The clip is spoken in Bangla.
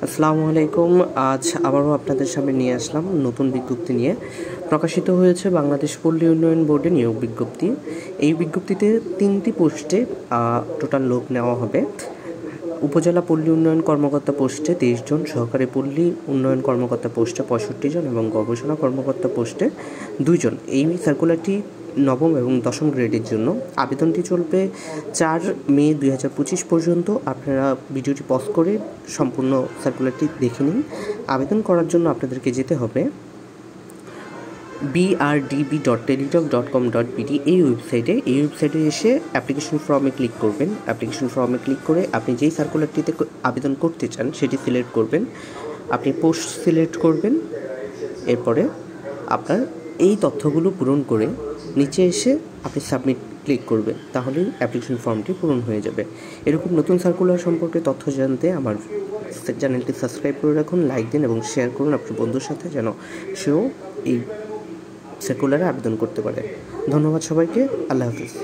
আসসালামু আলাইকুম। আজ আবারও আপনাদের সামনে নিয়ে আসলাম নতুন বিজ্ঞপ্তি নিয়ে। প্রকাশিত হয়েছে বাংলাদেশ পল্লী উন্নয়ন বোর্ডে নিয়োগ বিজ্ঞপ্তি। এই বিজ্ঞপ্তিতে 3টি পোস্টে টোটাল লোক নেওয়া হবে। উপজেলা পল্লী উন্নয়ন কর্মকর্তা পোস্টে 23 জন, সহকারী পল্লী উন্নয়ন কর্মকর্তা পোস্টে 65 জন এবং গবেষণা কর্মকর্তা পোস্টে 2 জন। এই সার্কুলারটি নবম এবং দশম গ্রেডের জন্য। আবেদনটি চলবে 4 মে 2025 পর্যন্ত। আপনারা ভিডিওটি পজ করে সম্পূর্ণ সার্কুলারটি দেখে নিন। আবেদন করার জন্য আপনাদেরকে যেতে হবে brdb.teletalk.com.bd এই ওয়েবসাইটে এসে অ্যাপ্লিকেশন ফর্মে ক্লিক করবেন। অ্যাপ্লিকেশন ফর্মে ক্লিক করে আপনি যেই সার্কুলারটিতে আবেদন করতে চান সেটি সিলেক্ট করবেন। আপনি পোস্ট সিলেক্ট করবেন। এরপরে আপনার এই তথ্যগুলো পূরণ করে নিচে এসে আপনি সাবমিট ক্লিক করবেন, তাহলেই অ্যাপ্লিকেশন ফর্মটি পূরণ হয়ে যাবে। এরকম নতুন সার্কুলার সম্পর্কে তথ্য জানতে আমার চ্যানেলটি সাবস্ক্রাইব করে রাখুন, লাইক দিন এবং শেয়ার করুন আপনার বন্ধুর সাথে, যেন সেও এই সার্কুলারে আবেদন করতে পারে। ধন্যবাদ সবাইকে। আল্লাহ হাফিজ।